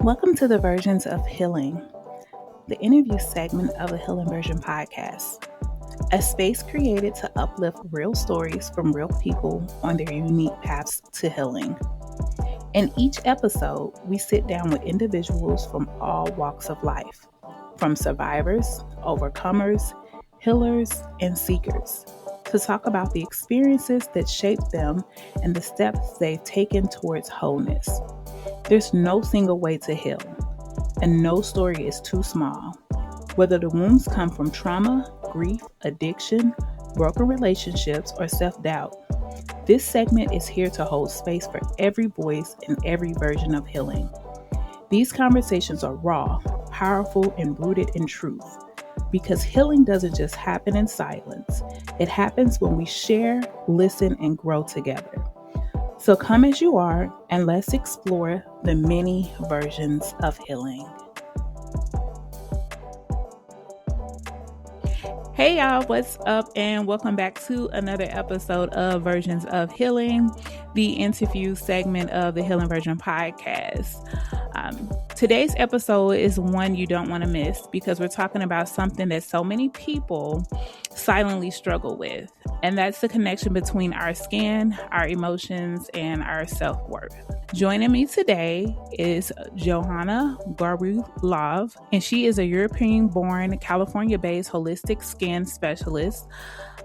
Welcome to the Versions of Healing, the interview segment of the Healing Version podcast, a space created to uplift real stories from real people on their unique paths to healing. In each episode, we sit down with individuals from all walks of life, from survivors, overcomers, healers, and seekers, to talk about the experiences that shaped them and the steps they've taken towards wholeness. There's no single way to heal, and no story is too small. Whether the wounds come from trauma, grief, addiction, broken relationships, or self-doubt, this segment is here to hold space for every voice and every version of healing. These conversations are raw, powerful, and rooted in truth, because healing doesn't just happen in silence. It happens when we share, listen, and grow together. So come as you are, and let's explore the many versions of healing. Hey y'all, what's up? And welcome back to another episode of Versions of Healing, the interview segment of the Healing Version podcast. Today's episode is one you don't want to miss because we're talking about something that so many people silently struggle with, and that's the connection between our skin, our emotions, and our self-worth. Joining me today is Zhanna Gavrilov, and she is a European-born, California-based holistic skin specialist,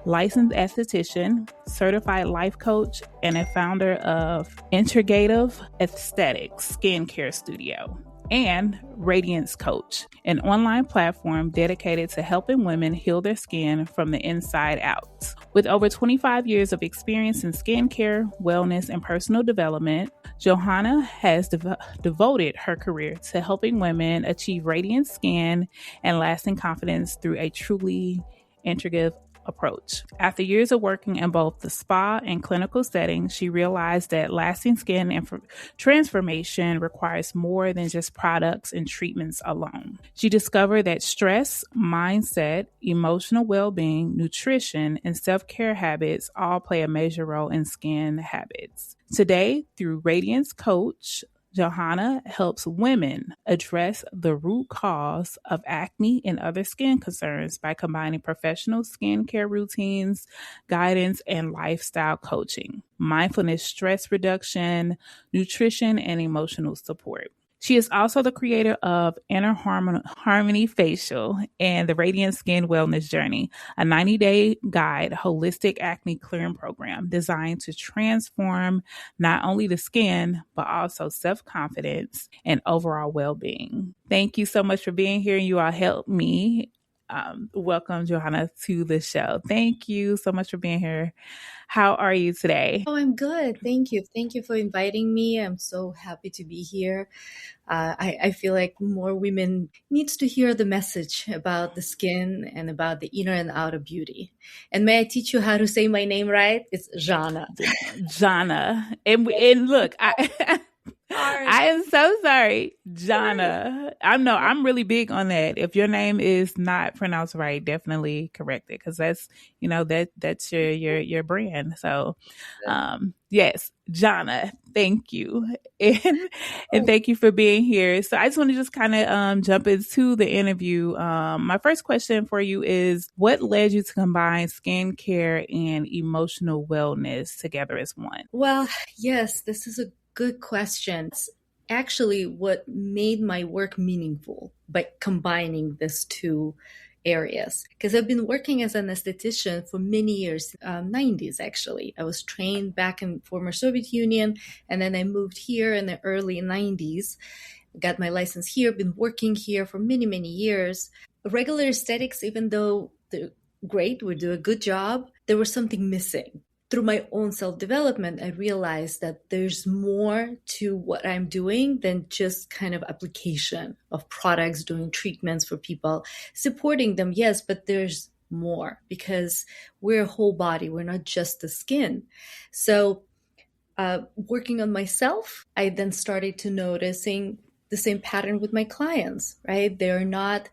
licensed esthetician, certified life coach, and a founder of Integrative Aesthetics Skincare Studio and Radiance Coach, an online platform dedicated to helping women heal their skin from the inside out. With over 25 years of experience in skincare, wellness, and personal development, Zhanna has devoted her career to helping women achieve radiant skin and lasting confidence through a truly integrative approach. After years of working in both the spa and clinical settings, she realized that lasting skin transformation requires more than just products and treatments alone. She discovered that stress, mindset, emotional well-being, nutrition, and self-care habits all play a major role in skin habits. Today, through Radiance Coach, Zhanna helps women address the root cause of acne and other skin concerns by combining professional skincare routines, guidance, and lifestyle coaching, mindfulness, stress reduction, nutrition, and emotional support. She is also the creator of Inner Harmony Facial and the Radiant Skin Wellness Journey, a 90-day guide holistic acne clearing program designed to transform not only the skin, but also self-confidence and overall well-being. Thank you so much for being here. You all helped me welcome Zhanna to the show. Thank you so much for being here. How are you today? Oh, I'm good. Thank you. Thank you for inviting me. I'm so happy to be here. I feel like more women needs to hear the message about the skin and about the inner and outer beauty. And may I teach you how to say my name right? It's Zhanna. Zhanna. And look, I am so sorry, Zhanna. I'm really big on that. If your name is not pronounced right, definitely correct it, because that's that's your brand. So, yes, Zhanna, thank you, and thank you for being here. So I just want to just kind of jump into the interview. My first question for you is, what led you to combine skincare and emotional wellness together as one? Well, yes, this is a good question. It's actually what made my work meaningful by combining these two areas. Because I've been working as an esthetician for many years, 90s actually. I was trained back in former Soviet Union, and then I moved here in the early 90s. Got my license here, been working here for many, many years. Regular aesthetics, even though they're great, we do a good job, there was something missing. Through my own self-development, I realized that there's more to what I'm doing than just kind of application of products, doing treatments for people, supporting them, yes, but there's more because we're a whole body. We're not just the skin. So working on myself, I then started to noticing the same pattern with my clients, right? They're not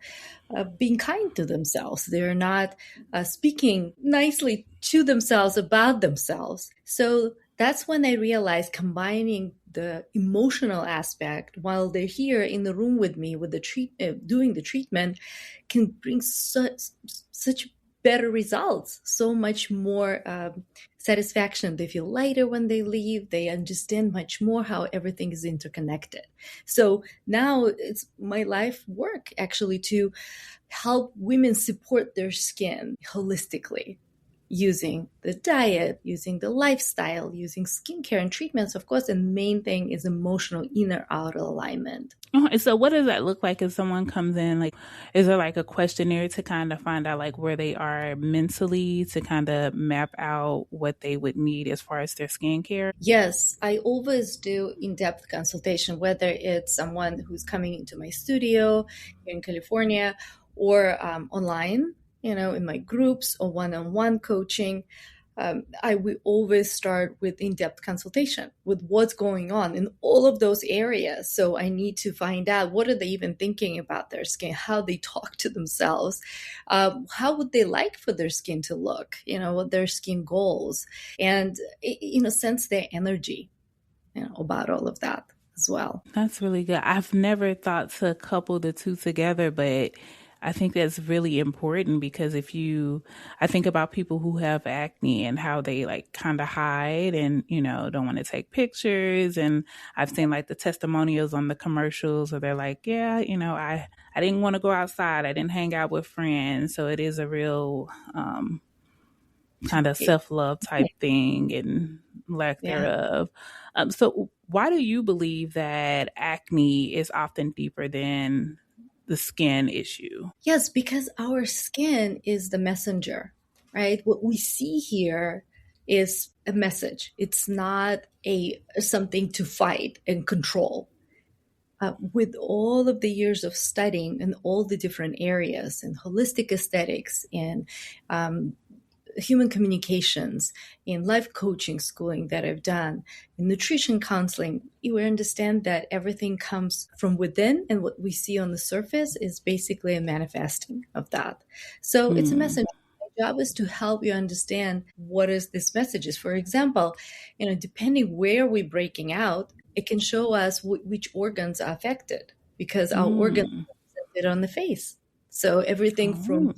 being kind to themselves. They're not speaking nicely to themselves about themselves. So that's when I realized combining the emotional aspect while they're here in the room with me with doing the treatment can bring such better results, so much more satisfaction. They feel lighter when they leave. They understand much more how everything is interconnected. So now it's my life work actually to help women support their skin holistically, using the diet, using the lifestyle, using skincare and treatments, of course. And the main thing is emotional inner outer alignment. Oh, and so what does that look like if someone comes in? Like, is there like a questionnaire to kind of find out like where they are mentally to kind of map out what they would need as far as their skincare? Yes, I always do in-depth consultation, whether it's someone who's coming into my studio here in California or online, in my groups or one-on-one coaching. I will always start with in-depth consultation with what's going on in all of those areas. So I need to find out what are they even thinking about their skin, how they talk to themselves, how would they like for their skin to look, what their skin goals, and sense their energy, about all of that as well. That's really good. I've never thought to couple the two together, but I think that's really important because I think about people who have acne and how they like kind of hide and, don't want to take pictures. And I've seen like the testimonials on the commercials where they're like, yeah, I didn't want to go outside. I didn't hang out with friends. So it is a real, kind of self-love type thing and lack Yeah. thereof. So why do you believe that acne is often deeper than the skin issue? Yes, because our skin is the messenger, right? What we see here is a message. It's not something to fight and control. With all of the years of studying in all the different areas in holistic aesthetics and human communications, in life coaching schooling that I've done, in nutrition counseling, you understand that everything comes from within, and what we see on the surface is basically a manifesting of that. So it's a message. My job is to help you understand what is this message is. For example, depending where we're breaking out, it can show us which organs are affected because our organs are represented on the face. So everything from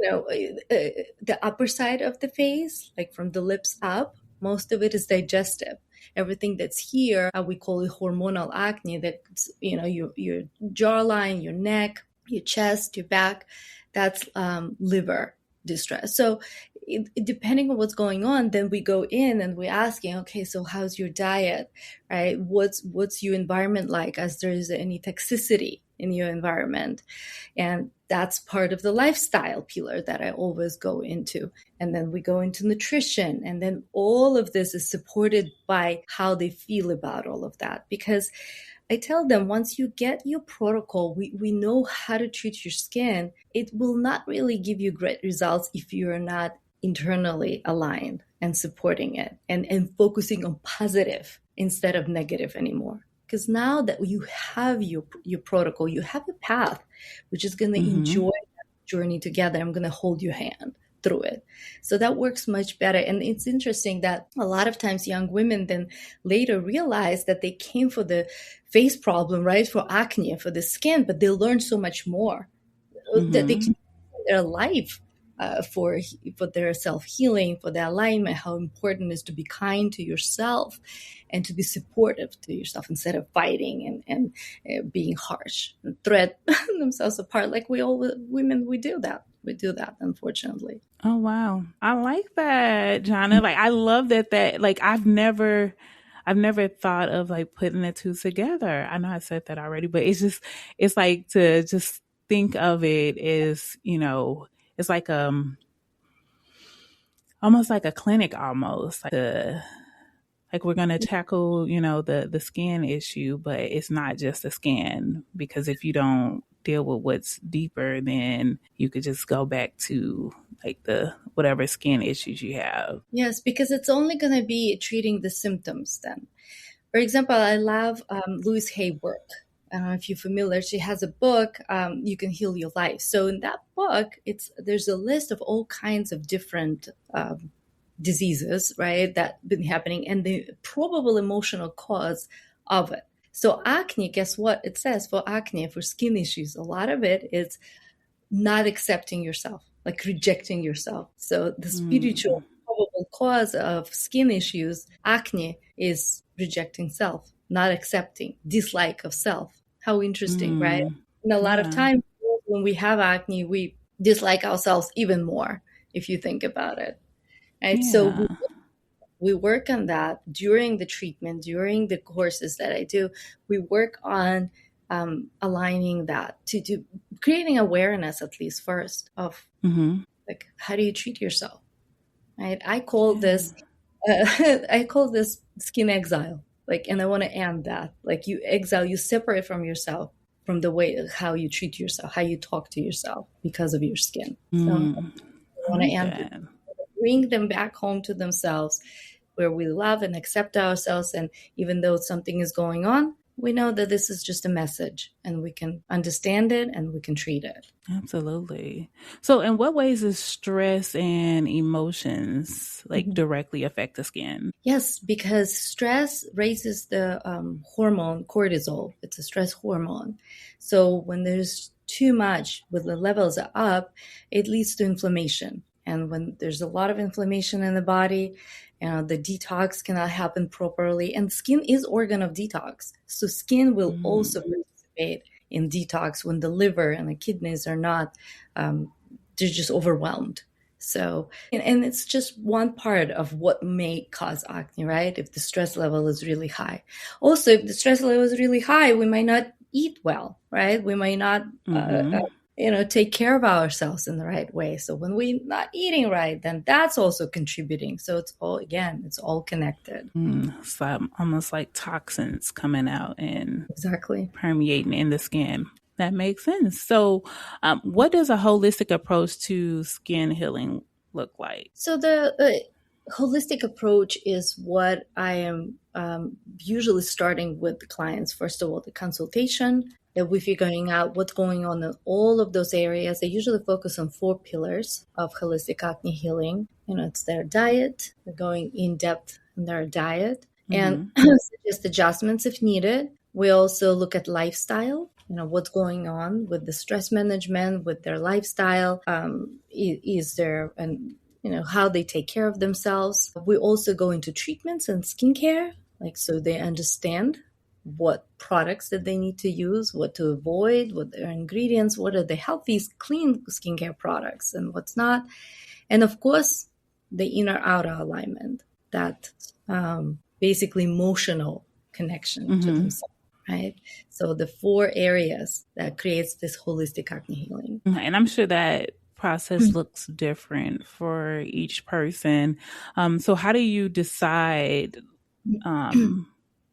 the upper side of the face, like from the lips up, most of it is digestive. Everything that's here, we call it hormonal acne. That's your jawline, your neck, your chest, your back. That's liver distress. So depending on what's going on, then we go in and we're asking, okay, so how's your diet, right? What's your environment like? As there is any toxicity in your environment. And that's part of the lifestyle pillar that I always go into. And then we go into nutrition. And then all of this is supported by how they feel about all of that. Because I tell them, once you get your protocol, we know how to treat your skin. It will not really give you great results if you're not internally aligned and supporting it and focusing on positive instead of negative anymore. Because now that you have your protocol, you have a path, which is going to enjoy that journey together. I'm going to hold your hand through it. So that works much better. And it's interesting that a lot of times young women then later realize that they came for the face problem, right? For acne, for the skin, but they learned so much more that they can use their life for their self-healing, for their alignment, how important it is to be kind to yourself and to be supportive to yourself instead of fighting and being harsh and threat themselves apart. Like we all women, we do that. We do that, unfortunately. Oh, wow. I like that, Zhanna. Like, I love that, like, I've never thought of like putting the two together. I know I said that already, but it's like to just think of it as, it's like, almost like a clinic almost like we're going to tackle, the skin issue, but it's not just the skin, because if you don't deal with what's deeper, then you could just go back to like the whatever skin issues you have. Yes, because it's only going to be treating the symptoms then. For example, I love Louise Hay work. I don't know if you're familiar. She has a book, You Can Heal Your Life. So in that book, there's a list of all kinds of different diseases, right, that been happening, and the probable emotional cause of it. So acne, guess what it says for acne, for skin issues? A lot of it is not accepting yourself, like rejecting yourself. So the spiritual probable cause of skin issues, acne, is rejecting self, not accepting, dislike of self. How interesting, right? And a lot of times when we have acne, we dislike ourselves even more, if you think about it. Right? So we work on that during the treatment, during the courses that I do. We work on aligning that to creating awareness, at least first, of like, how do you treat yourself? Right? I call this skin exile. Like, and I want to end that. Like, you exile, you separate from yourself, from the way how you treat yourself, how you talk to yourself because of your skin. So I want to end it. Bring them back home to themselves, where we love and accept ourselves. And even though something is going on, we know that this is just a message and we can understand it and we can treat it. Absolutely. So in what ways does stress and emotions directly affect the skin? Yes, because stress raises the hormone cortisol. It's a stress hormone. So when there's too much, when the levels are up, it leads to inflammation. And when there's a lot of inflammation in the body, the detox cannot happen properly. And skin is organ of detox. So skin will also participate in detox when the liver and the kidneys are not, they're just overwhelmed. So, and it's just one part of what may cause acne, right? If the stress level is really high. Also, if the stress level is really high, we might not eat well, right? We might not, take care of ourselves in the right way. So when we're not eating right, then that's also contributing. So it's all connected. It's almost like toxins coming out and exactly permeating in the skin. That makes sense. So what does a holistic approach to skin healing look like? So the holistic approach is what I am usually starting with the clients. First of all, the consultation, that we're figuring out what's going on in all of those areas. They usually focus on 4 pillars of holistic acne healing. It's their diet. They're going in depth in their diet and suggest adjustments if needed. We also look at lifestyle. What's going on with the stress management, with their lifestyle, is there, and how they take care of themselves. We also go into treatments and skincare, so they understand what products that they need to use, what to avoid, what their ingredients, what are the healthy, clean skincare products and what's not. And of course, the inner-outer alignment, that basically emotional connection to themselves. Right? So the 4 areas that creates this holistic acne healing. And I'm sure that process looks different for each person. So how do you decide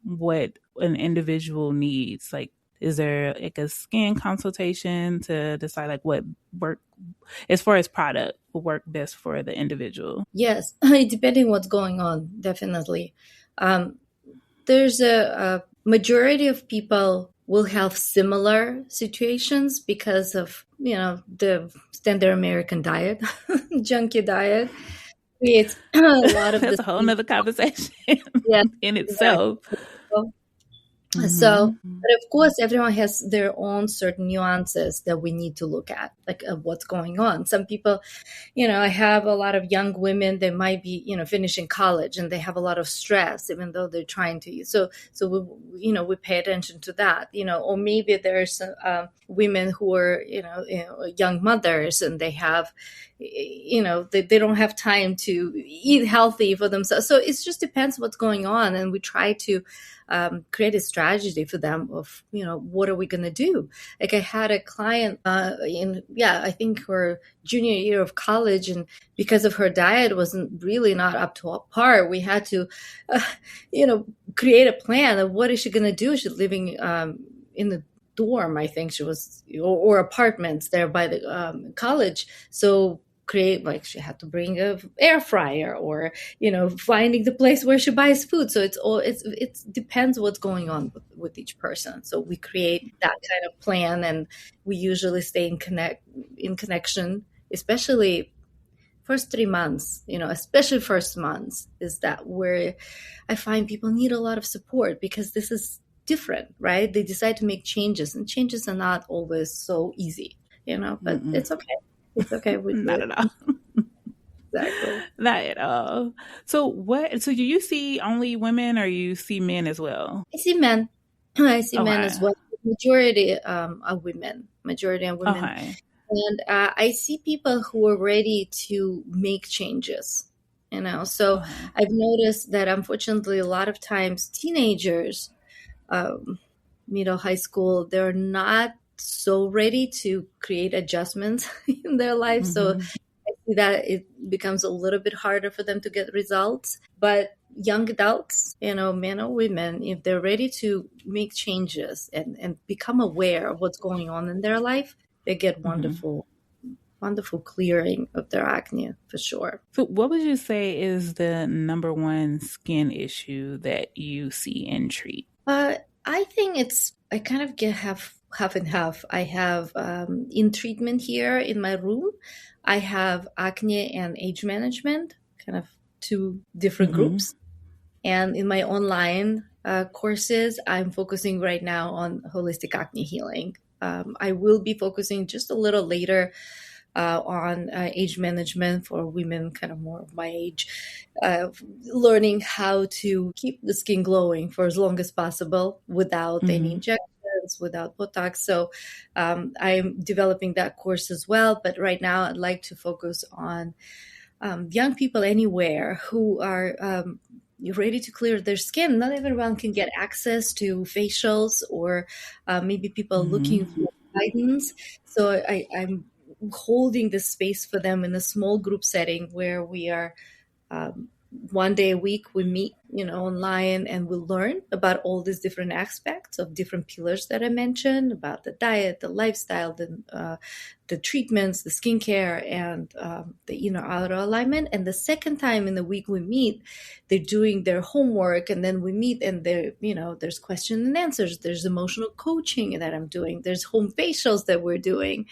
what an individual needs? Is there a skin consultation to decide what work, as far as product, will work best for the individual? Yes, depending what's going on, definitely. There's a majority of people will have similar situations because of, the standard American diet, junky diet creates a lot of That's a whole nother conversation in itself. So, but of course, everyone has their own certain nuances that we need to look at, of what's going on. Some people, I have a lot of young women that might be, finishing college and they have a lot of stress, even though they're trying to. So we pay attention to that, or maybe there's women who are, young mothers and they have, they don't have time to eat healthy for themselves. So it just depends what's going on. And we try to create a strategy for them of, what are we going to do? I had a client I think her junior year of college, and because of her diet wasn't really not up to par, we had to, create a plan of what is she going to do. She's living in the dorm, I think she was, or apartments there by the college. So create, she had to bring a air fryer or, finding the place where she buys food. So it depends what's going on with each person. So we create that kind of plan, and we usually stay in connection, especially first 3 months, especially first months is that where I find people need a lot of support, because this is different, right? They decide to make changes, and changes are not always so easy, but Mm-mm. it's okay. It's okay. We do Not it. at all. Exactly. Not at all. So do you see only women or you see men as well? I see men. I see men Okay. as well. Majority are women. Majority are women. Okay. And I see people who are ready to make changes, So Okay. I've noticed that unfortunately, a lot of times teenagers, um, middle high school, they're not so ready to create adjustments in their life. So Mm-hmm. I see that it becomes a little bit harder for them to get results. But young adults, men or women, if they're ready to make changes and become aware of what's going on in their life, they get Mm-hmm. wonderful clearing of their acne for sure. So what would you say is the number one skin issue that you see and treat? I think I kind of get half and half. I have in treatment here in my room, I have acne and age management, kind of two different Mm-hmm. groups. And in my online courses, I'm focusing right now on holistic acne healing. I will be focusing just a little later on age management for women kind of more of my age, learning how to keep the skin glowing for as long as possible without any Mm-hmm. injections, without Botox. So I'm developing that course as well. But right now, I'd like to focus on young people anywhere who are ready to clear their skin. Not everyone can get access to facials, or maybe people looking Mm-hmm. for guidance. So I'm holding this space for them in a small group setting where we are um, one day a week we meet online, and we learn about all these different aspects of different pillars that I mentioned, about the diet, the lifestyle, the treatments, the skincare, and the inner outer alignment. And the second time in the week we meet, they're doing their homework, and then we meet, and there's question and answers, there's emotional coaching that I'm doing, there's home facials that we're doing.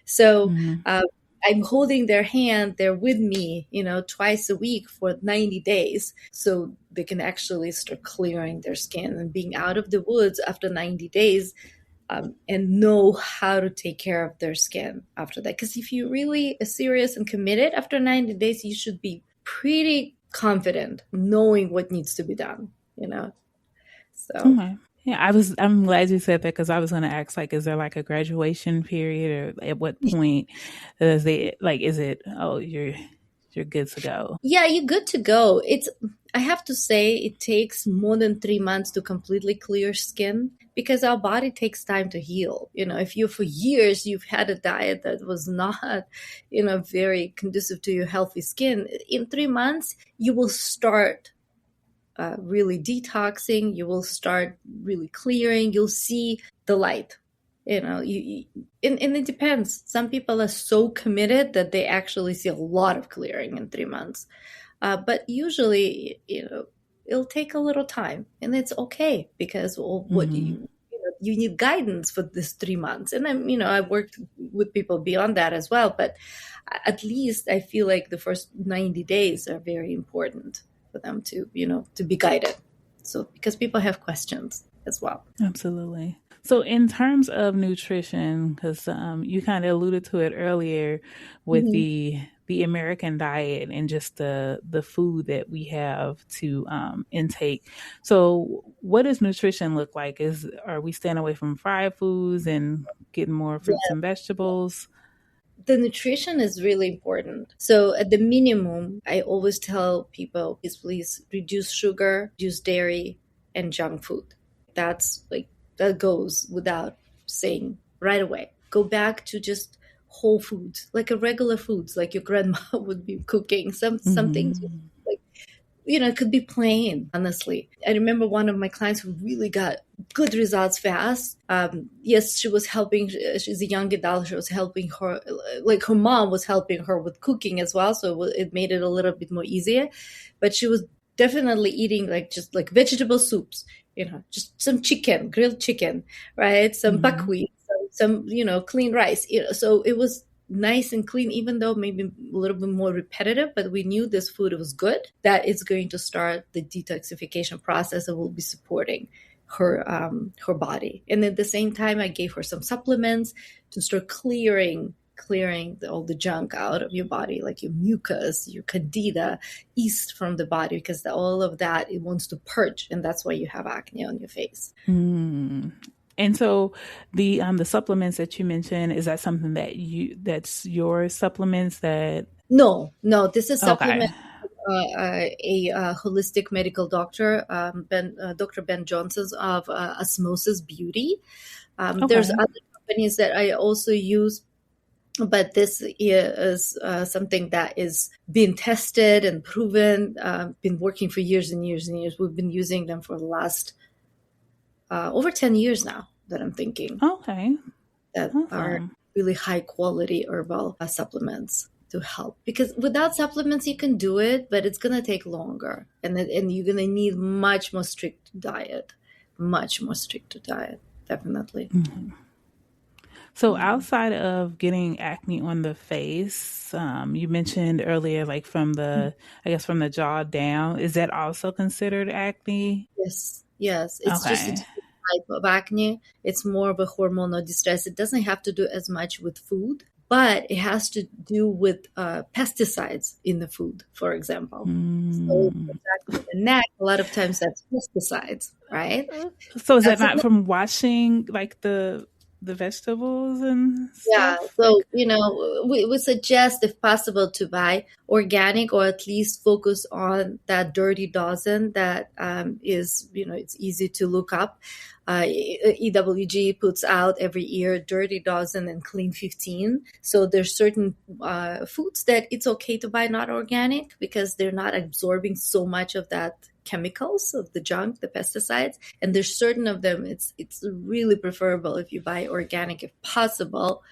So Mm-hmm. I'm holding their hand. They're with me, twice a week for 90 days. So they can actually start clearing their skin and being out of the woods after 90 days, and know how to take care of their skin after that. Because if you really are serious and committed after 90 days, you should be pretty confident knowing what needs to be done. So. Okay. Yeah, I'm glad you said that because I was going to ask, like, is there like a graduation period, or at what point does it, like, is it, oh, you're good to go? Yeah, you're good to go. I have to say, it takes more than 3 months to completely clear skin because our body takes time to heal. If for years you've had a diet that was not, very conducive to your healthy skin, in 3 months, you will start really detoxing. You will start really clearing. You'll see the light. And it depends. Some people are so committed that they actually see a lot of clearing in 3 months. But usually, it'll take a little time, and it's okay because what Mm-hmm. you need guidance for this 3 months. And I've worked with people beyond that as well. But at least I feel like the first 90 days are very important for them to be guided. So because people have questions as well. Absolutely. So, in terms of nutrition, because you kind of alluded to it earlier with Mhm. the American diet and just the food that we have to intake. So, what does nutrition look like? Are we staying away from fried foods and getting more fruits and vegetables? The nutrition is really important. So at the minimum, I always tell people is please reduce sugar, reduce dairy, and junk food. That's like that goes without saying right away. Go back to just whole foods, like a regular foods, like your grandma would be cooking. Some things Mm-hmm. like it could be plain, honestly. I remember one of my clients who really got good results fast. Yes, she was helping. She's a young adult. She was helping her, like her mom was helping her with cooking as well. So it made it a little bit more easier. But she was definitely eating like just like vegetable soups, just some chicken, grilled chicken, right? Some Mm-hmm. buckwheat, some clean rice. So it was nice and clean, even though maybe a little bit more repetitive, but we knew this food was good, that it's going to start the detoxification process that we'll be supporting. her body. And at the same time, I gave her some supplements to start clearing all the junk out of your body, like your mucus, your candida, yeast from the body, because all of that, it wants to purge, and that's why you have acne on your face. Mm. And so the supplements that you mentioned, is that something that's your supplements that? No, this is Okay. supplement. A holistic medical doctor, Dr. Ben Johnson's of Osmosis Beauty. There's Okay. other companies that I also use, but this is something that is being tested and proven, been working for years and years and years. We've been using them for the last over 10 years now, that I'm thinking, Okay. that are Awesome. really high quality herbal supplements to help. Because without supplements, you can do it, but it's going to take longer. And you're going to need much more strict diet, definitely. Mhm. So Yeah. outside of getting acne on the face, you mentioned earlier, like I guess from the jaw down, is that also considered acne? Yes. It's just a Okay. different type of acne. It's more of a hormonal distress. It doesn't have to do as much with food, but it has to do with pesticides in the food, for example. So, Mm. acne in the neck, a lot of times that's pesticides, right? So is that That's not from washing like the vegetables and Yeah, stuff? so Like, we suggest, if possible, to buy organic, or at least focus on that dirty dozen that is, it's easy to look up. EWG puts out every year dirty dozen and clean 15. So there's certain foods that it's okay to buy not organic, because they're not absorbing so much of that chemicals of the junk, the pesticides. And there's certain of them, it's really preferable if you buy organic if possible,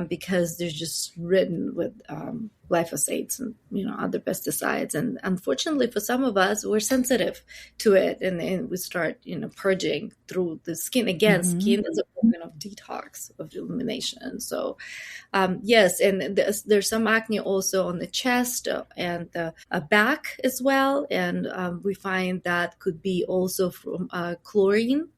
because they're just ridden with glyphosates and other pesticides. And unfortunately, for some of us, we're sensitive to it, and we start purging through the skin. Again, mm-hmm. skin is a organ of detox, of elimination. So yes, and there's some acne also on the chest and the back as well. And we find that could be also from chlorine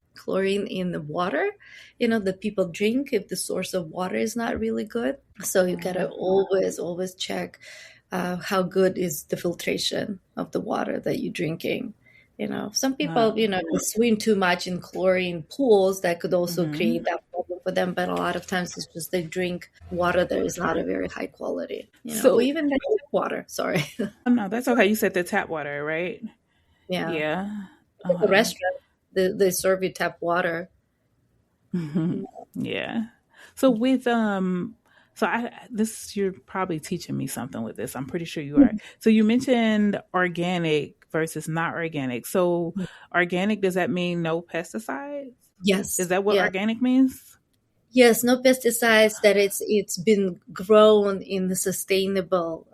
in the water, that people drink, if the source of water is not really good. So you gotta always check how good is the filtration of the water that you're drinking. Some people, they swim too much in chlorine pools. That could also Mm-hmm. create that problem for them. But a lot of times it's just they drink water that is not a very high quality, or So, even the tap water. Sorry. oh no, that's okay. You said the tap water, right? Yeah. Yeah. At the Okay. restaurant, they serve you tap water. Yeah. So with so I this you're probably teaching me something with this. I'm pretty sure you are. So you mentioned organic versus not organic. So organic, does that mean no pesticides? Is Yes. that what Yeah. organic means? Yes, no pesticides. That it's been grown in the sustainable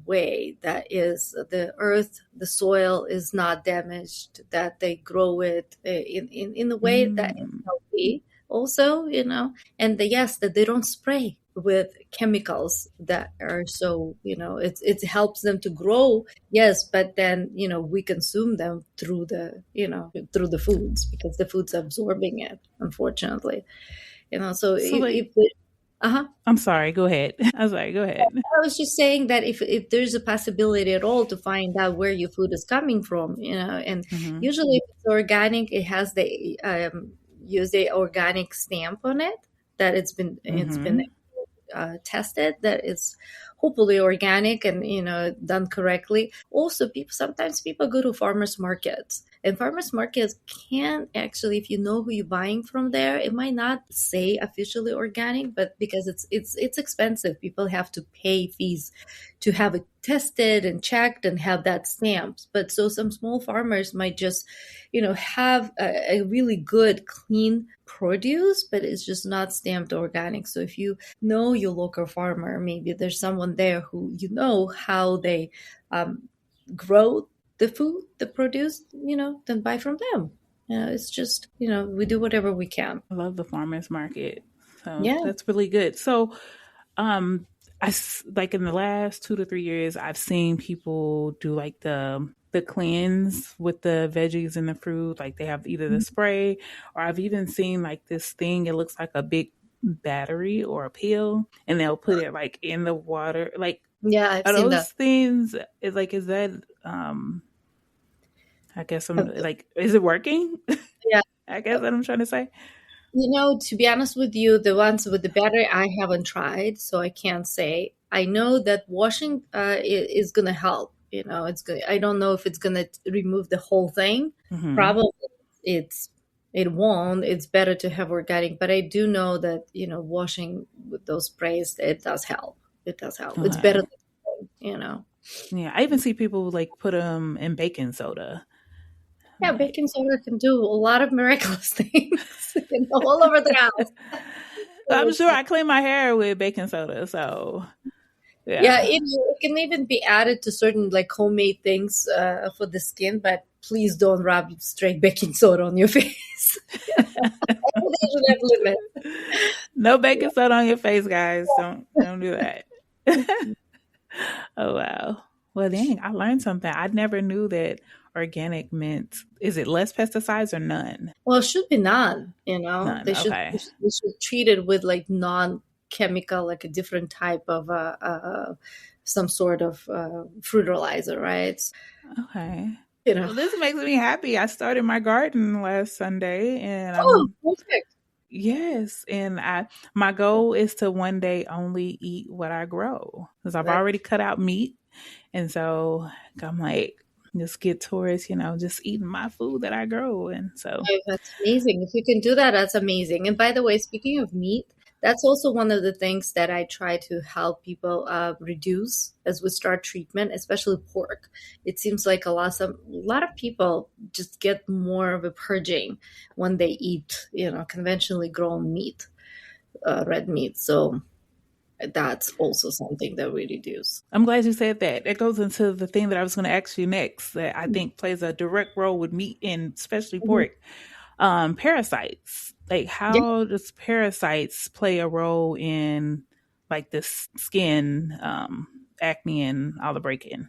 way. That is, the earth, the soil is not damaged. That they grow it in a way that is Mm. healthy. Also, and yes, that they don't spray with chemicals that are so, it helps them to grow. Yes, but then we consume them through the foods, because the food's absorbing it, unfortunately. So So like, uh-huh. I'm sorry, go ahead. I was like, go ahead. I was just saying that if there's a possibility at all to find out where your food is coming from, and Mm-hmm. usually if it's organic, it has the use the organic stamp on it, that it's been Mm-hmm. tested, that it's hopefully organic and done correctly. Also, sometimes people go to farmers markets, and farmers markets can actually, if you know who you're buying from there, it might not say officially organic, but because it's expensive, people have to pay fees to have it tested and checked and have that stamped. But so some small farmers might just have a really good clean produce, but it's just not stamped organic. So if you know your local farmer, maybe there's someone there who how they grow the food, the produce, then buy from them. It's just, we do whatever we can. I love the farmers market. So Yeah. that's really good. So like in the last 2 to 3 years, I've seen people do like the cleanse with the veggies and the fruit. Like they have either the spray, or I've even seen like this thing. It looks like a big battery or a pill, and they'll put it like in the water. Like, Yeah, I've are seen those that. things? Is that? I guess I'm like, is it working? Yeah. I guess what I'm trying to say. To be honest with you, the ones with the battery I haven't tried, so I can't say. I know that washing is going to help. It's good. I don't know if it's going to remove the whole thing. Mm-hmm. Probably it's it won't. It's better to have organic, but I do know that washing with those sprays, it does help. It does help. It's better Okay. than. Yeah, I even see people like put them in baking soda. I'm Yeah, like, baking soda can do a lot of miraculous things all over the house. I'm sure I clean my hair with baking soda, so Yeah, yeah. it can even be added to certain like homemade things for the skin, but please don't rub straight baking soda on your face. They should have limits. No baking soda on your face, guys. Don't do that. Oh wow. Well, dang, I learned something. I never knew that organic meant, is it less pesticides or none? Well, it should be none. None. They should Okay. they should treat it with like non-chemical, like a different type of some sort of fertilizer, right? Okay. You know. Well, this makes me happy. I started my garden last Sunday, and Oh, perfect. yes, and my goal is to one day only eat what I grow, because I've That already cut out meat, and so I'm like, just get towards just eating my food that I grow, and so That's amazing. If you can do that, that's amazing. And by the way, speaking of meat, that's also one of the things that I try to help people reduce as we start treatment, especially pork. It seems like a lot of people just get more of a purging when they eat, conventionally grown meat, red meat. So that's also something that we reduce. I'm glad you said that. That goes into the thing that I was going to ask you next, that I think plays a direct role with meat and especially Mhm. pork. Parasites. Like, Yeah. how does parasites play a role in like this skin, acne and all the break-in?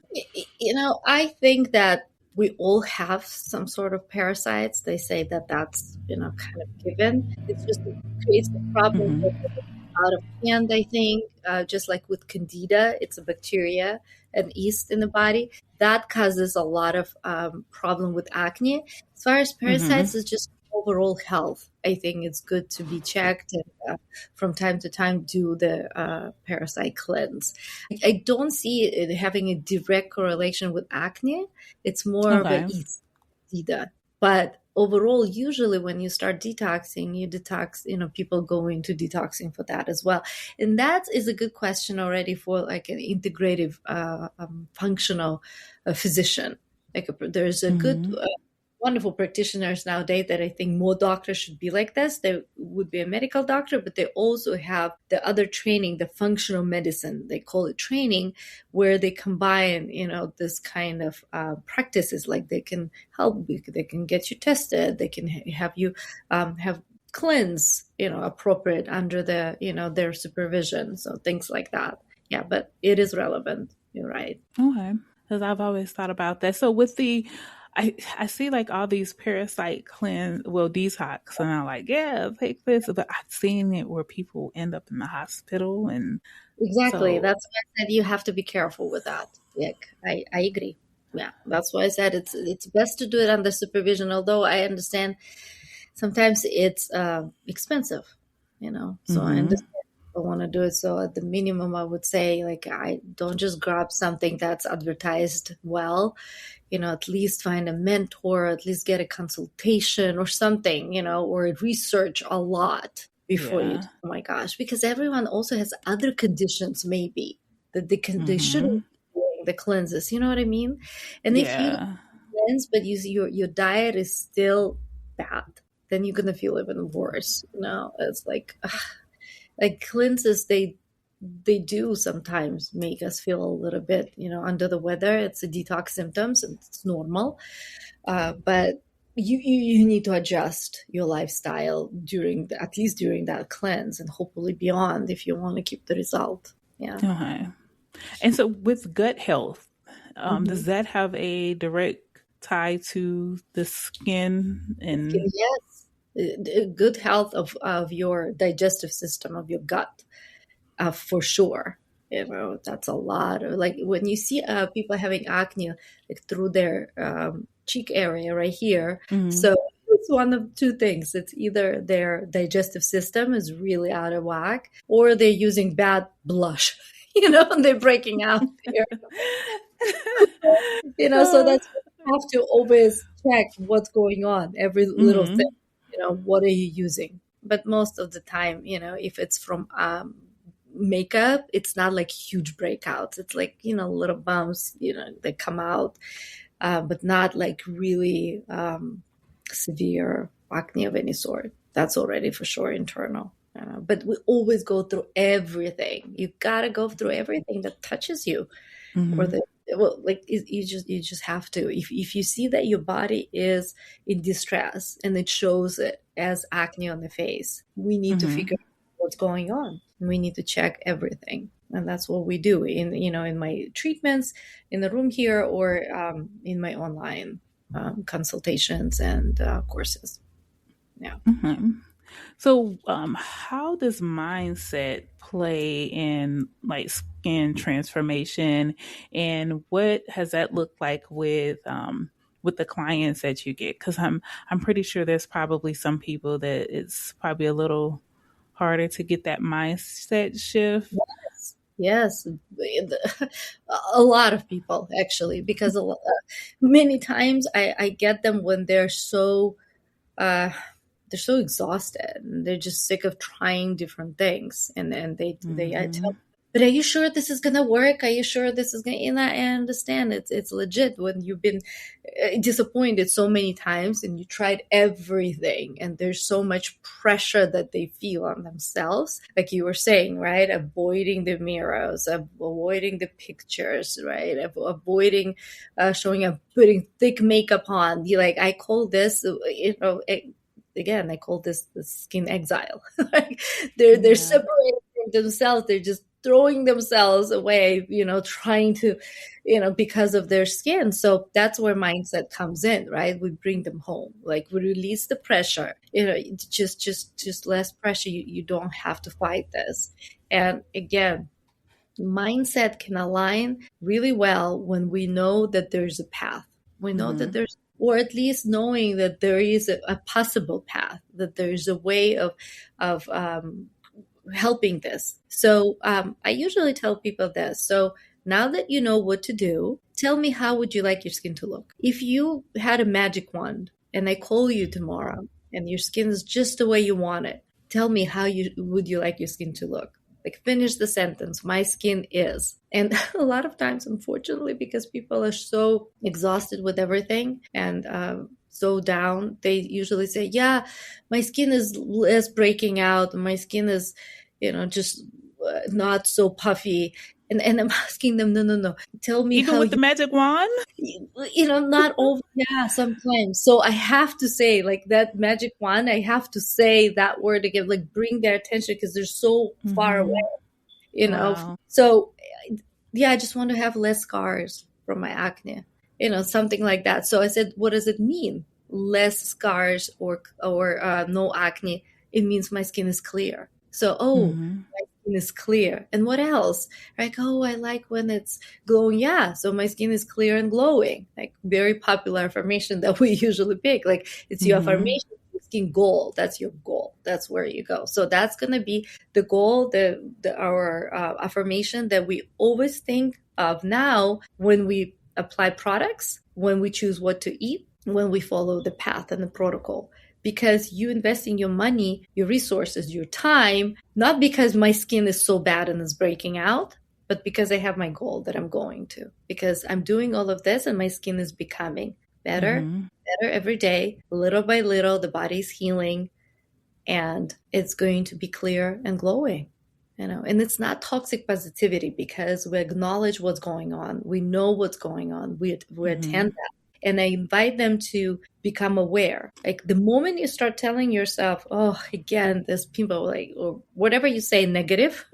I think that we all have some sort of parasites. They say that that's, kind of given. It's just it creates a problem with Mm-hmm. out of hand, I think. Just like with candida, it's a bacteria and yeast in the body. That causes a lot of problem with acne. As far as Mm-hmm. parasites, it's just overall health. I think it's good to be checked and from time to time do the parasite cleanse. I don't see it having a direct correlation with acne. It's more of a Okay. candida. But overall, usually when you start detoxing, you detox, people go into detoxing for that as well. And that is a good question already for like an integrative, functional physician. There's a good, Mm-hmm. wonderful practitioners nowadays that I think more doctors should be like this. They would be a medical doctor, but they also have the other training, the functional medicine, they call it training, where they combine, this kind of practices. Like they can help, they can get you tested, they can have you have cleanse, appropriate under their supervision. So things like that. Yeah, but it is relevant. You're right. Okay. Because I've always thought about that. So with I see like all these parasite detox, and I'm like, yeah, take this. But I've seen it where people end up in the hospital, and Exactly. so That's why I said you have to be careful with that. I agree. Yeah, that's why I said it's best to do it under supervision. Although I understand sometimes it's expensive, So I hmm understand I want to do it. So at the minimum, I would say like I don't just grab something that's advertised well. At least find a mentor, at least get a consultation or something, or research a lot before you. yeah, Oh my gosh, because everyone also has other conditions maybe that they shouldn't hmm be doing the cleanses. You know what I mean? And if you don't yeah, cleanse, but your diet is still bad, then you're gonna feel even worse. It's like cleanses, they do sometimes make us feel a little bit, under the weather. It's a detox symptoms and it's normal. But you need to adjust your lifestyle at least during that cleanse and hopefully beyond if you want to keep the result. Yeah. okay. And so with gut health, Mhm. Does that have a direct tie to the skin and? Yes, good health of your digestive system, of your gut, for sure. That's a lot of, like, when you see people having acne like through their cheek area right here. Mhm. So it's one of two things. It's either their digestive system is really out of whack, or they're using bad blush, and they're breaking out there. So Uh, that's why you have to always check what's going on, every little thing. mhm. What are you using? But most of the time, if it's from makeup, it's not like huge breakouts. It's like, little bumps, that come out, but not like really severe acne of any sort. That's already for sure internal. But we always go through everything. You gotta go through everything that touches you, or Mhm. the well, like you just have to. If you see that your body is in distress and it shows it as acne on the face, we need to Mhm. figure out what's going on. We need to check everything, and that's what we do in my treatments in the room here, or in my online consultations and courses. Yeah. Mhm. So, how does mindset play in like skin transformation, and what has that looked like with the clients that you get? Because I'm pretty sure there's probably some people that it's probably a little harder to get that mindset shift. Yes, a lot of people actually, because many times I get them when uh, they're so exhausted and they're just sick of trying different things, and I tell, Mm-hmm. but are you sure this is gonna work? Are you sure this is gonna? And I understand it's legit when you've been disappointed so many times and you tried everything, and there's so much pressure that they feel on themselves, like you were saying, right? Avoiding the mirrors, avoiding the pictures, right? Avoiding showing up, putting thick makeup on. You like, I call this, again, I call this the skin exile. Like they're Yeah. separating themselves. They're just throwing themselves away, trying to, because of their skin. So that's where mindset comes in, right? We bring them home, like we release the pressure. Just less pressure. You don't have to fight this. And again, mindset can align really well when we know that there's a path. We know that Mm-hmm. there's, or at least knowing that there is a possible path, that there's a way of helping this. So I usually tell people this. So now that you know what to do, tell me, how would you like your skin to look? If you had a magic wand and I call you tomorrow and your skin is just the way you want it, tell me, how you would you like your skin to look? Like, finish the sentence. My skin is. And a lot of times, unfortunately, because people are so exhausted with everything and so down, they usually say, yeah, my skin is less breaking out. My skin is, just not so puffy. And I'm asking them, no, no, no. Tell me Even how with the magic wand. not over. Yeah, sometimes. So I have to say, like, that magic wand, I have to say that word again, like, bring their attention because they're so far away, Mm-hmm. you know. Wow. So yeah, I just want to have less scars from my acne, something like that. So I said, what does it mean? Less scars or no acne. It means my skin is clear. So, oh, Mm-hmm. my skin is clear. And what else? Like, oh, I like when it's glowing. Yeah. So my skin is clear and glowing. Like, very popular affirmation that we usually pick. Like, it's your Mm-hmm. affirmation, skin goal. That's your goal. That's where you go. So that's going to be the goal, our affirmation that we always think of now when we apply products, when we choose what to eat, when we follow the path and the protocol. Because you investing your money, your resources, your time, not because my skin is so bad and is breaking out, but because I have my goal that I'm going to. Because I'm doing all of this and my skin is becoming better, Mm-hmm. better every day, little by little. The body's healing, and it's going to be clear and glowing. And it's not toxic positivity, because we acknowledge what's going on, we know what's going on, we Mm-hmm. attend that, and I invite them to become aware. Like, the moment you start telling yourself, oh, again, this people, like, or whatever you say negative,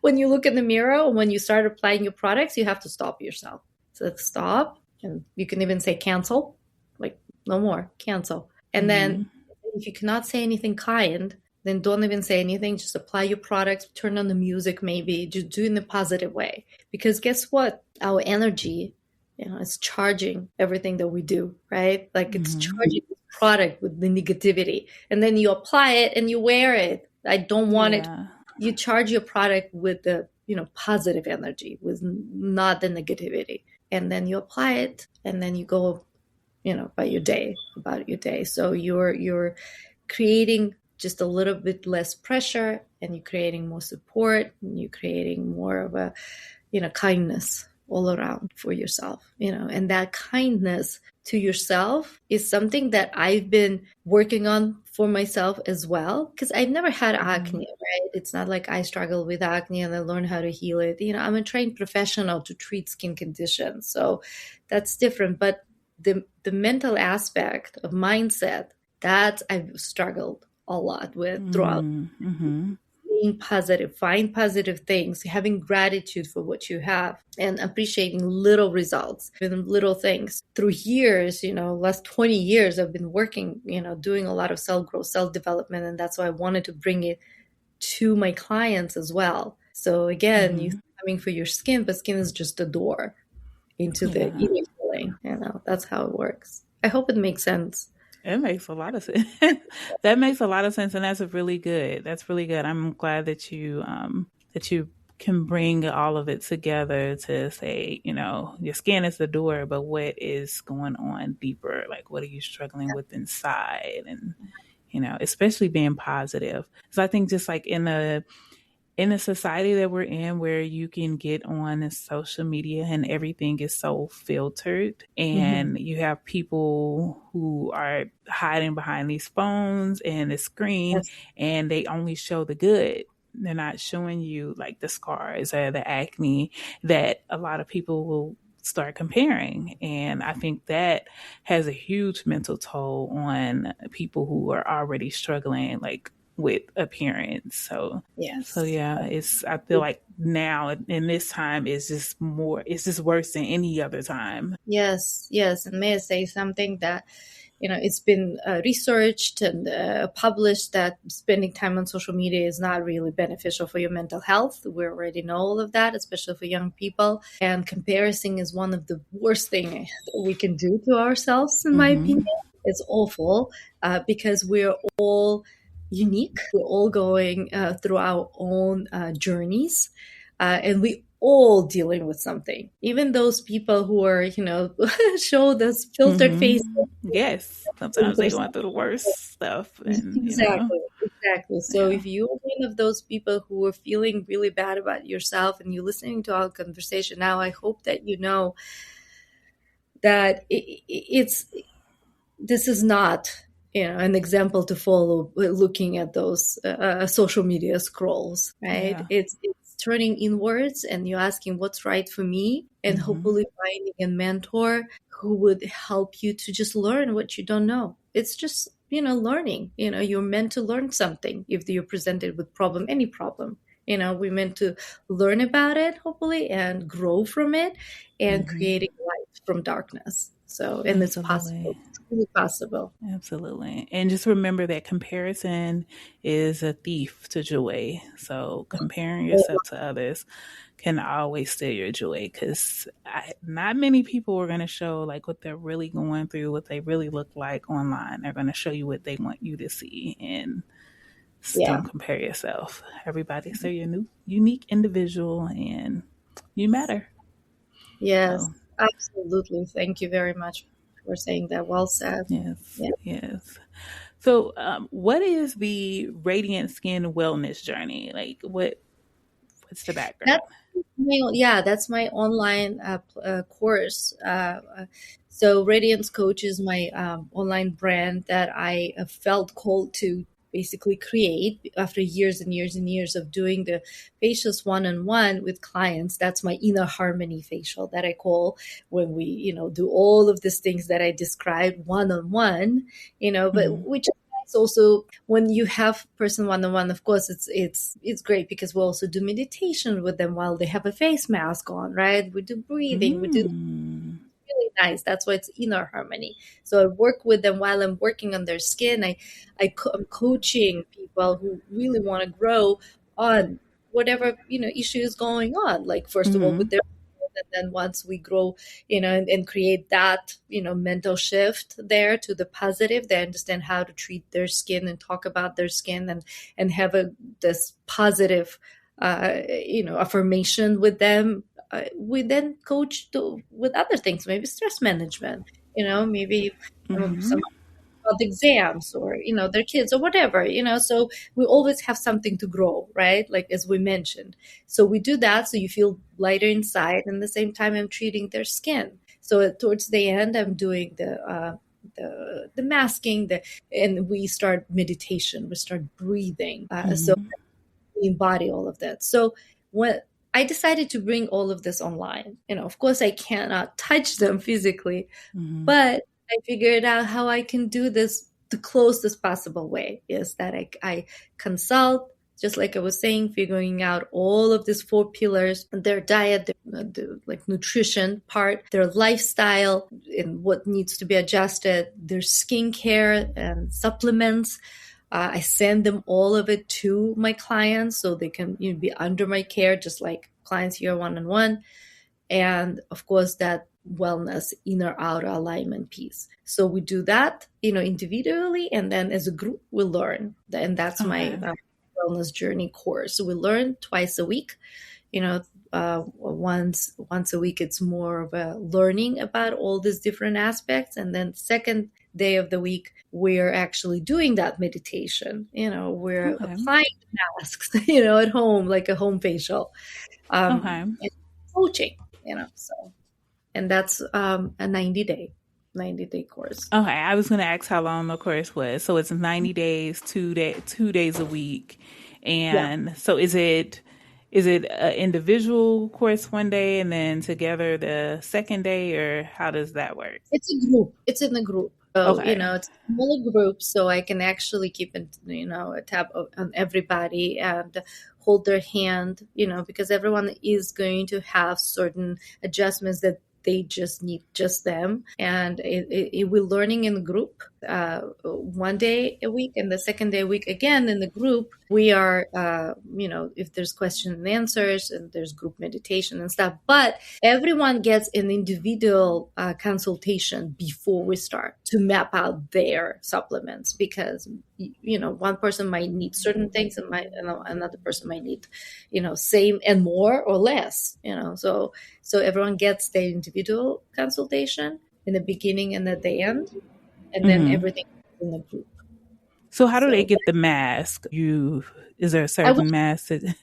when you look in the mirror or when you start applying your products, you have to stop yourself. So stop. And you can even say cancel, like no more, cancel. And then if you cannot say anything kind, then don't even say anything. Just apply your products, turn on the music, maybe just do it in a positive way. Because guess what? Our energy, is charging everything that we do, right? Like it's charging the product with the negativity. And then you apply it and you wear it. I don't want it. You charge your product with the, positive energy, with not the negativity. And then you apply it and then you go, about your day. So you're creating just a little bit less pressure, and you're creating more support, and you're creating more of a, kindness all around for yourself, and that kindness to yourself is something that I've been working on for myself as well, because I've never had acne, right? It's not like I struggle with acne and I learned how to heal it. I'm a trained professional to treat skin conditions, so that's different. But the bemental aspect of mindset, that I've struggled a lot with throughout. Being positive, find positive things, having gratitude for what you have, and appreciating little results and little things. Through years, last 20 years, I've been working, doing a lot of self-growth, self-development, and that's why I wanted to bring it to my clients as well. So again, you're coming for your skin, but skin is just a door into the inner healing. That's how it works. I hope it makes sense. It makes a lot of sense. That makes a lot of sense, and that's really good. That's really good. I'm glad that you can bring all of it together to say, your skin is the door, but what is going on deeper? Like, what are you struggling with inside? And especially being positive. So I think just like in a society that we're in, where you can get on social media and everything is so filtered, and you have people who are hiding behind these phones and the screen, and they only show the good. They're not showing you like the scars or the acne that a lot of people will start comparing. And I think that has a huge mental toll on people who are already struggling, like with appearance. So yeah, I feel like now in this time it's just worse than any other time. Yes. And may I say something that, it's been researched and published that spending time on social media is not really beneficial for your mental health. We already know all of that, especially for young people. And comparison is one of the worst things we can do to ourselves, in my opinion. It's awful because we're all unique. We're all going through our own journeys, and we all dealing with something. Even those people who are, show this filtered face. Yes, sometimes they're going through the worst stuff. And, exactly. So if you're one of those people who are feeling really bad about yourself and you're listening to our conversation now, I hope that you know that this is not an example to follow looking at those social media scrolls, right? It's turning inwards and you're asking what's right for me, and hopefully finding a mentor who would help you to just learn what you don't know. It's just, learning. You're meant to learn something if you're presented with any problem. We're meant to learn about it, hopefully, and grow from it and creating light from darkness. So, and it's possible. It's really possible. Absolutely. And just remember that comparison is a thief to joy. So comparing yourself to others can always steal your joy, because not many people are going to show like what they're really going through, what they really look like online. They're going to show you what they want you to see, and don't compare yourself. Everybody's their unique individual, and you matter. Yes. So. Absolutely. Thank you very much for saying that. Well said. Yes. So what is the Radiant Skin Wellness Journey? Like what's the background? That's my online course. So Radiance Coach is my online brand that I felt called to basically create after years and years and years of doing the facials one-on-one with clients. That's my inner harmony facial that I call, when we, do all of these things that I described one-on-one, but which applies It's also when you have person one-on-one, of course, it's great because we also do meditation with them while they have a face mask on, right? We do breathing, we do really nice. That's why it's inner harmony. So I work with them while I'm working on their skin. I'm coaching people who really want to grow on whatever issue is going on. Like first of all with Mm-hmm. their, and then once we grow, and create that mental shift there to the positive, they understand how to treat their skin and talk about their skin and have this positive affirmation with them. We then coach with other things, maybe stress management, maybe Mm-hmm. some about exams or their kids or whatever. So we always have something to grow, right? Like as we mentioned, so we do that so you feel lighter inside, and at the same time I'm treating their skin. So towards the end I'm doing the masking, and we start meditation, we start breathing, so Mm-hmm. we embody all of that. So when I decided to bring all of this online, of course I cannot touch them physically, Mm-hmm. but I figured out how I can do this the closest possible way is that I consult, just like I was saying, figuring out all of these 4 pillars, their diet, the like nutrition part, their lifestyle and what needs to be adjusted, their skincare and supplements. I send them all of it to my clients so they can be under my care, just like clients here one-on-one. And of course that wellness inner outer alignment piece, so we do that individually, and then as a group we learn, and that's my Okay. wellness journey course. So we learn twice a week, once a week it's more of a learning about all these different aspects, and then second day of the week we're actually doing that meditation, we're Okay. applying masks at home, like a home facial, Okay. and coaching, so, and that's a 90-day course. Okay. I was gonna ask how long the course was. So it's 90 days, 2 days a week. Yeah, And so is it an individual course one day and then together the second day, or how does that work? it's a group, it's in a group, so Okay. it's a smaller group, so I can actually keep it, a tab on everybody and hold their hand, because everyone is going to have certain adjustments that they just need just them, and we're learning in the group, one day a week, and the second day a week again in the group we are, if there's question and answers and there's group meditation and stuff, but everyone gets an individual consultation before we start to map out their supplements, because one person might need certain things and another person might need same and more or less, so everyone gets their individual consultation in the beginning and at the end, and then Mm-hmm. everything in the group. So how do they So get the mask? Is there a I would certain mask that,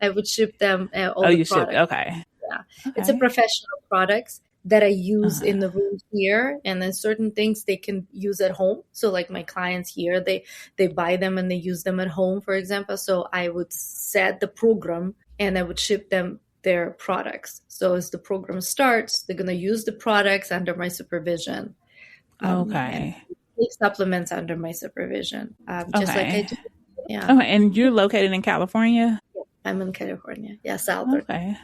I would ship them oh, all the you shipped? products. Okay. Yeah, it's a Okay. professional products that I use Uh, in the room here, and then certain things they can use at home. So like my clients here, they buy them and they use them at home, for example. So I would set the program and I would ship them their products. So as the program starts, they're gonna use the products under my supervision, and okay. take supplements under my supervision, just like I Okay. do. Yeah, Okay. And you're located in California? I'm in California. Yeah, Southern. Okay.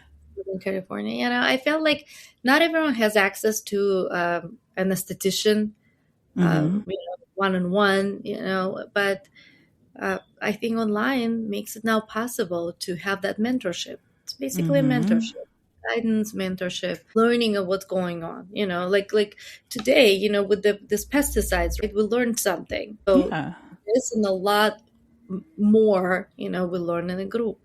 In California. I felt like not everyone has access to an esthetician, Mm-hmm. one-on-one, but I think online makes it now possible to have that mentorship. It's basically a Mm-hmm. mentorship, guidance, mentorship, learning of what's going on. Like today, with this pesticides, right? We learned something. So Yeah. this and a lot more, we learn in a group,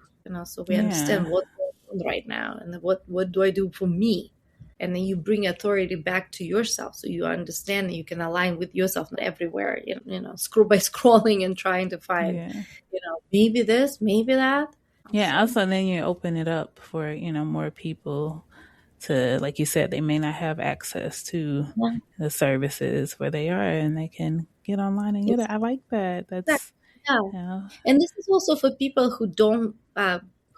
so we Yeah. understand what's going on right now and what do I do for me. And then you bring authority back to yourself, so you understand and you can align with yourself, not everywhere, scroll by scrolling and trying to find, Yeah. maybe this, maybe that. Yeah. So Also, then you open it up for, more people to, like you said, they may not have access to yeah, the services where they are and they can get online and get it. it's I like that. that. That's, Yeah. yeah. And this is also for people who don't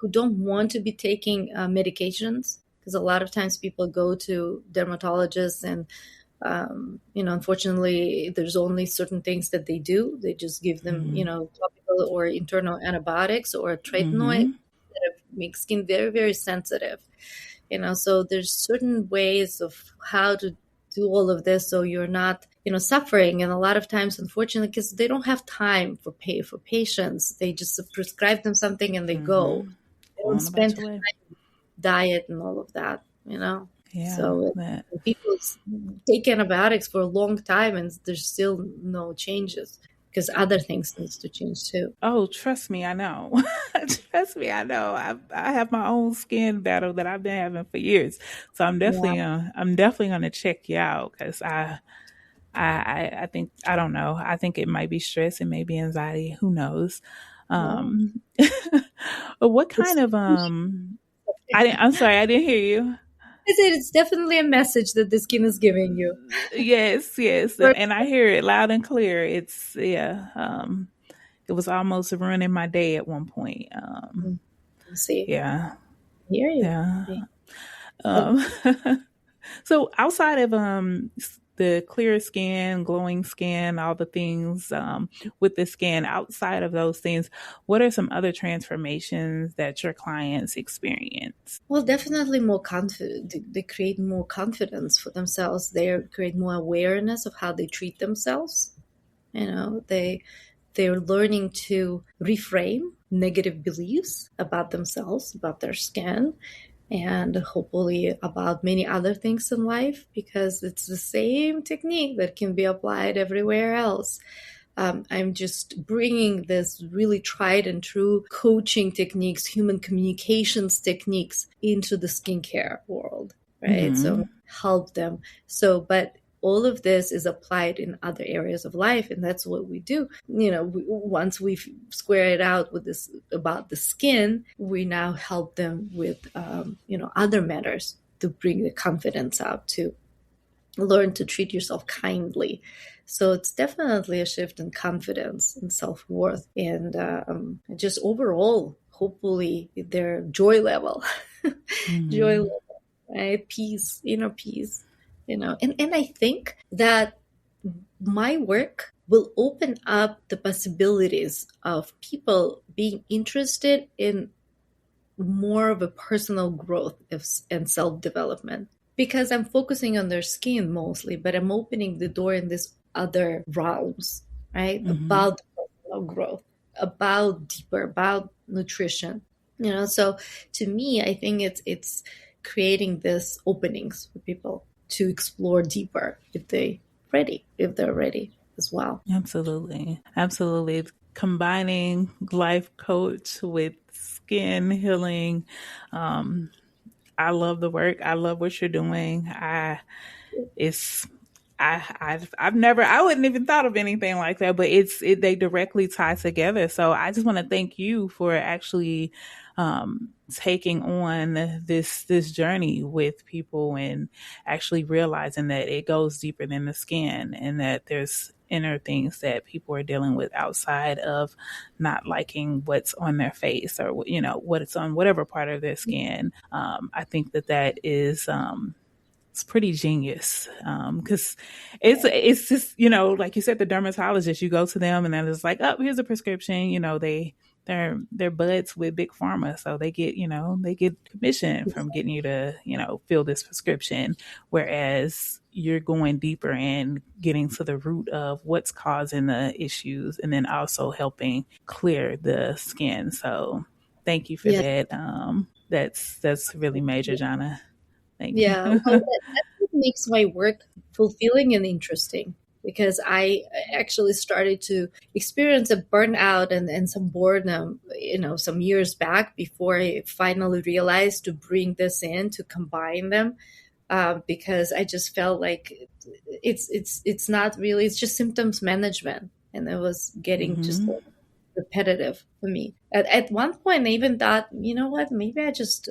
want to be taking medications, because a lot of times people go to dermatologists and Unfortunately, there's only certain things that they do. They just give them, topical or internal antibiotics or tretinoid that make skin very, very sensitive. So there's certain ways of how to do all of this so you're not, suffering. And a lot of times, unfortunately, because they don't have time for patients, they just prescribe them something and they go. They don't spend time diet and all of that. Yeah, so people take antibiotics for a long time and there's still no changes because other things needs to change too. Oh, trust me, I know. Trust me, I know. I have my own skin battle that I've been having for years, so I'm definitely gonna check you out because I think I don't know. I think it might be stress, it may be anxiety. Who knows? But what kind of I'm sorry, I didn't hear you. I said it's definitely a message that the skin is giving you. Yes, and I hear it loud and clear. It's it was almost ruining my day at one point. See, yeah, I hear you. yeah. So outside of the clear skin, glowing skin, all the things with the skin, outside of those things, what are some other transformations that your clients experience? Well, definitely more confident. They create more confidence for themselves. They create more awareness of how they treat themselves. They're learning to reframe negative beliefs about themselves, about their skin, and hopefully about many other things in life, because it's the same technique that can be applied everywhere else. I'm just bringing this really tried and true coaching techniques, human communications techniques into the skincare world, right? So help them. But all of this is applied in other areas of life, and that's what we do. Once we've squared it out with this about the skin, we now help them with other matters to bring the confidence up, to learn to treat yourself kindly. So it's definitely a shift in confidence and self-worth, and just overall, hopefully, their joy level, joy level, right? Peace, inner peace. And I think that my work will open up the possibilities of people being interested in more of a personal growth and self-development, because I'm focusing on their skin mostly, but I'm opening the door in these other realms, right? About personal growth, about deeper, about nutrition. So to me, I think it's creating this openings for people to explore deeper if they're ready as well. Absolutely. Combining life coach with skin healing. I love the work. I love what you're doing. I wouldn't even thought of anything like that, but they directly tie together. So I just want to thank you for actually taking on this journey with people and actually realizing that it goes deeper than the skin, and that there's inner things that people are dealing with outside of not liking what's on their face or what's on whatever part of their skin. I think that is it's pretty genius, because it's just, like you said, the dermatologist, you go to them and then it's like, oh, here's a prescription. They're buds with big pharma, so they get commission from getting you to fill this prescription, whereas you're going deeper and getting to the root of what's causing the issues, and then also helping clear the skin. So thank you for that. That's really major, Zhanna. Thank you. Well, that's what makes my work fulfilling and interesting, because I actually started to experience a burnout and some boredom, some years back, before I finally realized to bring this in, to combine them, because I just felt like it's not really, it's just symptoms management, and it was getting just repetitive for me. At one point, I even thought, you know what, maybe I'm just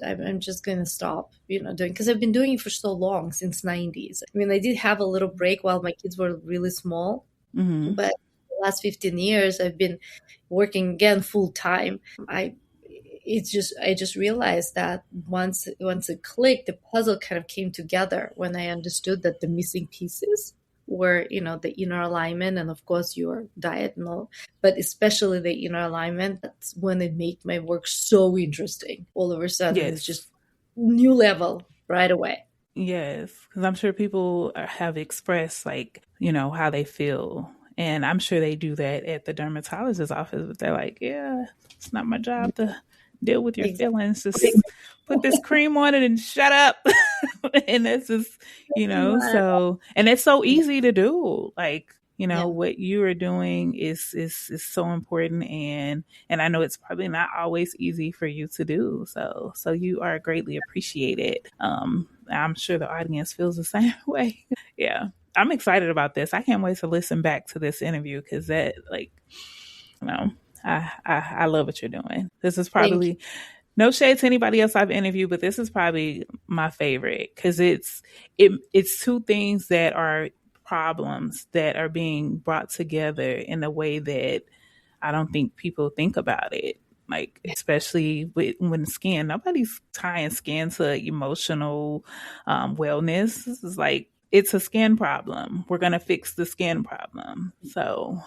going to stop, doing, because I've been doing it for so long, since 90s. I mean, I did have a little break while my kids were really small, but the last 15 years, I've been working again full time. I just realized that once it clicked, the puzzle kind of came together when I understood that the missing pieces were, the inner alignment and of course your diet and all, but especially the inner alignment. That's when it made my work so interesting. All of a sudden, it's Yes. just new level right away. Yes, because I'm sure people have expressed like, how they feel. And I'm sure they do that at the dermatologist's office, but they're like, yeah, it's not my job to deal with your feelings. Just put this cream on it and shut up. And that's just, so, and it's so easy to do. Like, Yeah. what you are doing is so important, and I know it's probably not always easy for you to do. So you are greatly appreciated. I'm sure the audience feels the same way. Yeah. I'm excited about this. I can't wait to listen back to this interview because that, like, you know, I love what you're doing. This is Thank you. probably no shade to anybody else I've interviewed, but this is probably my favorite because it's two things that are problems that are being brought together in a way that I don't think people think about it. Like, especially when skin, nobody's tying skin to emotional wellness. This is like, it's a skin problem. We're going to fix the skin problem. So,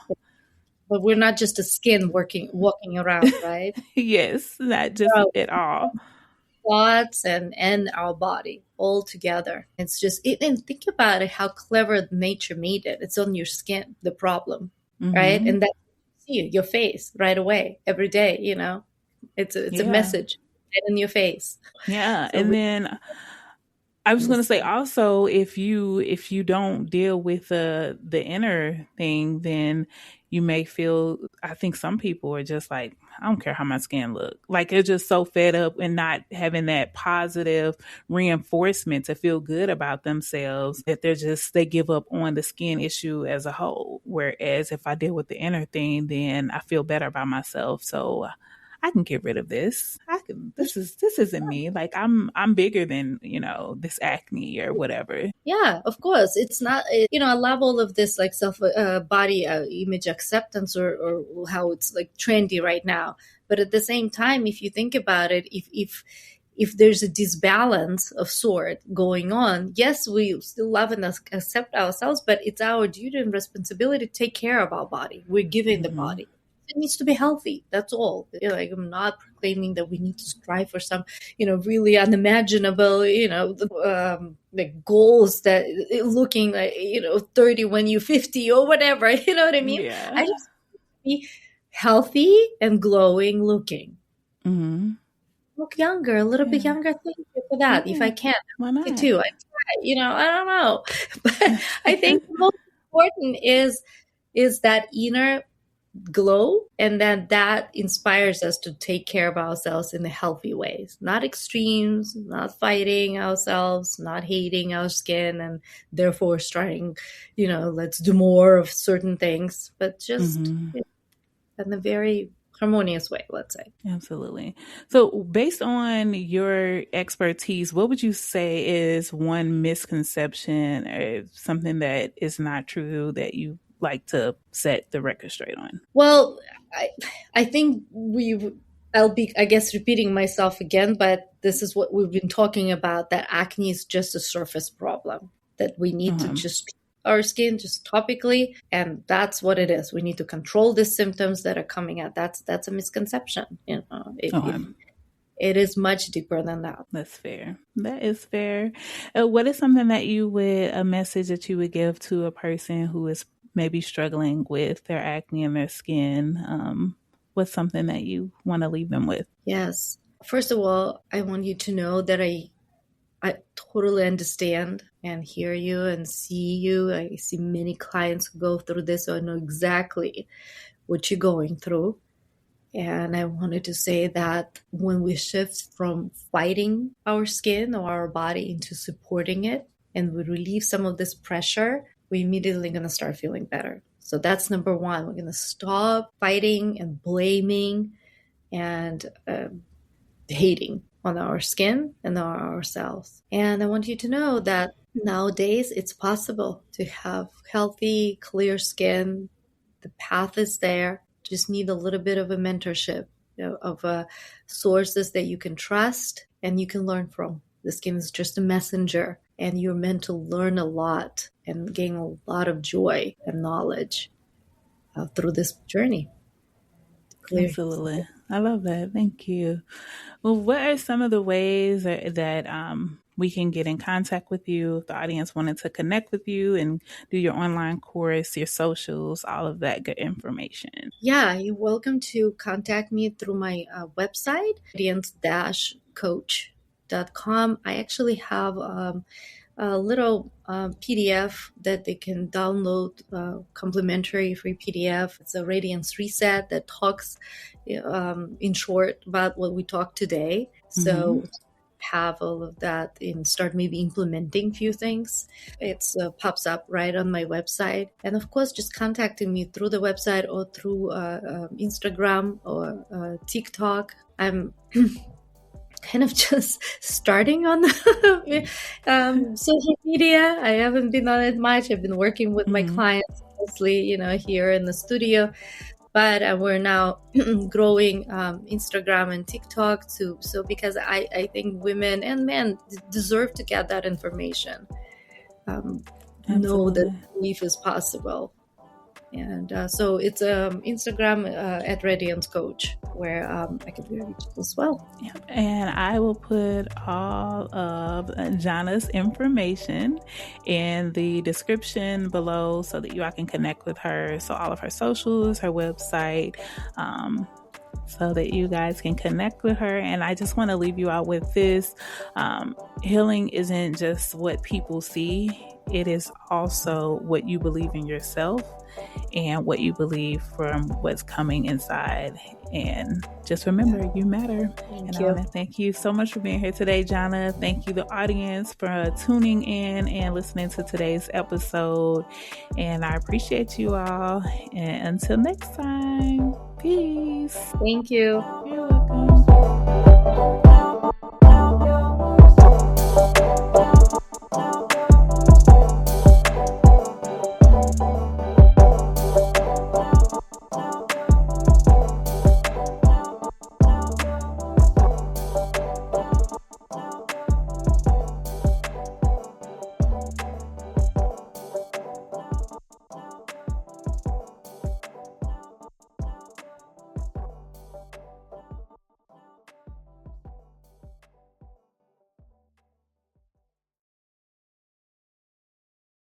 But we're not just a skin walking around, right? yes, not just at all. Thoughts and our body all together. It's just and think about it, how clever nature made it. It's on your skin, the problem, right? Mm-hmm. And that you see your face right away every day. It's a Yeah. message right in your face. Yeah. So And we then I was going to say also, if you don't deal with the inner thing, then you may feel. I think some people are just like, I don't care how my skin look. Like they're just so fed up and not having that positive reinforcement to feel good about themselves that they give up on the skin issue as a whole. Whereas if I deal with the inner thing, then I feel better about myself. So I can get rid of this. I can. This isn't me. Like I'm bigger than this acne or whatever. Yeah, of course. It's not, I love all of this like self body image acceptance, or how it's like trendy right now. But at the same time, if you think about it, if there's a disbalance of sort going on, yes, we still love and accept ourselves, but it's our duty and responsibility to take care of our body. We're giving the Mm-hmm. body. It needs to be healthy. That's all. Like, I'm not proclaiming that we need to strive for some, really unimaginable, the goals that looking like, 30 when you're 50 or whatever. You know what I mean? I Yeah. just be healthy and glowing looking. Mm-hmm. Look younger, a little bit Yeah. younger. Thank you for that. If Yeah. I can, Why I not? too. I try. I don't know, but I think the most important is that inner glow, and then that inspires us to take care of ourselves in the healthy ways, not extremes, not fighting ourselves, not hating our skin and therefore trying, let's do more of certain things, but just Mm-hmm. in a very harmonious way, let's say. Absolutely. So, based on your expertise, what would you say is one misconception or something that is not true that you like to set the record straight on? Well, I think I'll be, I guess, repeating myself again, but this is what we've been talking about, that acne is just a surface problem, that we need to Uh-huh. just our skin just topically, and that's what it is. We need to control the symptoms that are coming out. That's a misconception. Okay. It is much deeper than that. That's fair. That is fair. What is something that a message that you would give to a person who is maybe struggling with their acne and their skin? What's something that you want to leave them with? Yes. First of all, I want you to know that I totally understand and hear you and see you. I see many clients who go through this, so I know exactly what you're going through. And I wanted to say that when we shift from fighting our skin or our body into supporting it, and we relieve some of this pressure, we're immediately going to start feeling better. So that's number one. We're going to stop fighting and blaming and hating on our skin and ourselves. And I want you to know that nowadays it's possible to have healthy, clear skin. The path is there. Just need a little bit of a mentorship. of sources that you can trust and you can learn from. The skin is just a messenger, and you're meant to learn a lot and gain a lot of joy and knowledge through this journey. Clear. Absolutely. I love that. Thank you. Well, what are some of the ways that we can get in contact with you if the audience wanted to connect with you and do your online course, your socials, all of that good information? Yeah, you're welcome to contact me through my website, radiance-coach.com. I actually have a little PDF that they can download, complimentary free PDF. It's a Radiance Reset that talks in short about what we talked today. So have all of that and start maybe implementing a few things. It pops up right on my website. And of course, just contacting me through the website or through Instagram or TikTok. I'm kind of just starting on social media. I haven't been on it much. I've been working with my clients mostly, here in the studio. But we're now growing Instagram and TikTok too. So because I think women and men deserve to get that information, know that relief is possible. And so it's Instagram at Radiance Coach, where I can be reached as well. Yeah. And I will put all of Zhanna's information in the description below so that you all can connect with her. So all of her socials, her website, so that you guys can connect with her. And I just want to leave you out with this. Healing isn't just what people see. It is also what you believe in yourself and what you believe from what's coming inside. And just remember, you matter. Thank you. Thank you so much for being here today, Zhanna. Thank you, the audience, for tuning in and listening to today's episode. And I appreciate you all. And until next time, peace. Thank you. You're